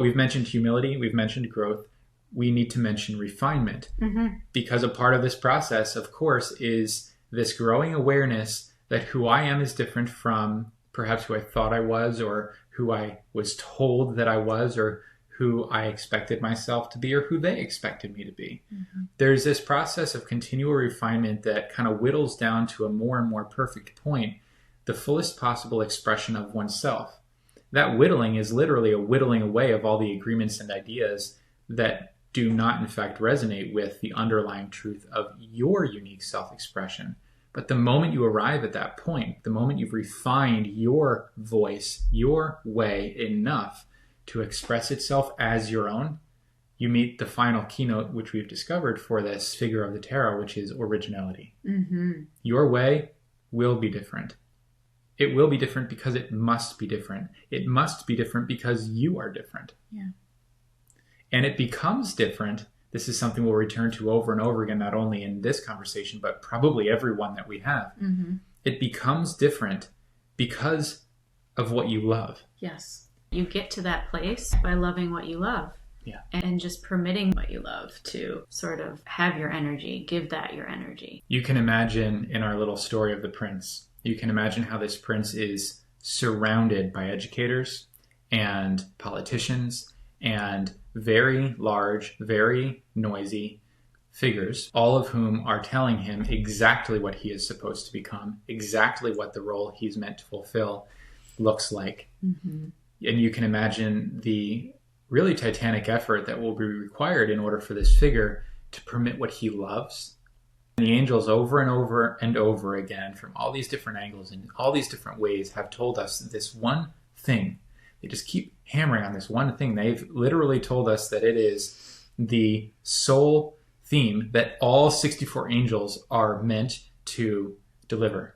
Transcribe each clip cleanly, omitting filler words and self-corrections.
We've mentioned humility, we've mentioned growth. We need to mention refinement, because a part of this process, of course, is this growing awareness that who I am is different from perhaps who I thought I was, or who I was told that I was, or who I expected myself to be, or who they expected me to be. There's this process of continual refinement that kind of whittles down to a more and more perfect point, the fullest possible expression of oneself. That whittling is literally a whittling away of all the agreements and ideas that do not, in fact, resonate with the underlying truth of your unique self-expression. But the moment you arrive at that point, the moment you've refined your voice, your way enough to express itself as your own, you meet the final keynote, which we've discovered for this figure of the tarot, which is originality. Your way will be different. It will be different because it must be different. It must be different because you are different. Yeah. And it becomes different. This is something we'll return to over and over again, not only in this conversation, but probably every one that we have. It becomes different because of what you love. Yes. You get to that place by loving what you love. Yeah. And just permitting what you love to sort of have your energy, give that your energy. You can imagine in our little story of the prince, you can imagine how this prince is surrounded by educators and politicians and very large, very noisy figures, all of whom are telling him exactly what he is supposed to become, exactly what the role he's meant to fulfill looks like. And you can imagine the really titanic effort that will be required in order for this figure to permit what he loves. The angels over and over and over again, from all these different angles and all these different ways, have told us this one thing. They just keep hammering on this one thing. They've literally told us that it is the sole theme that all 64 angels are meant to deliver.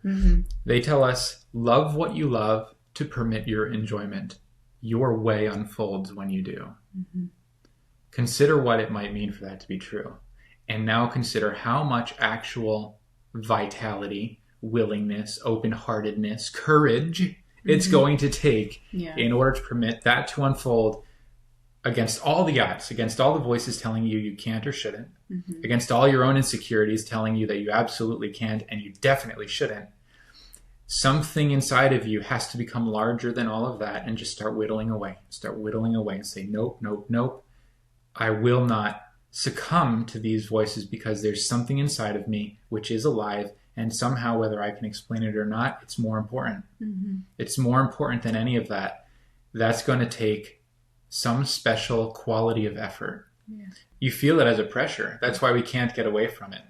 They tell us, love what you love to permit your enjoyment. Your way unfolds when you do. Consider what it might mean for that to be true. And now consider how much actual vitality, willingness, open-heartedness, courage it's going to take in order to permit that to unfold against all the odds, against all the voices telling you you can't or shouldn't, against all your own insecurities telling you that you absolutely can't and you definitely shouldn't. Something inside of you has to become larger than all of that and just start whittling away. Start whittling away and say, nope, nope, nope. I will not succumb to these voices because there's something inside of me which is alive, and somehow, whether I can explain it or not, it's more important. It's more important than any of that. That's going to take some special quality of effort. You feel it as a pressure. That's why we can't get away from it.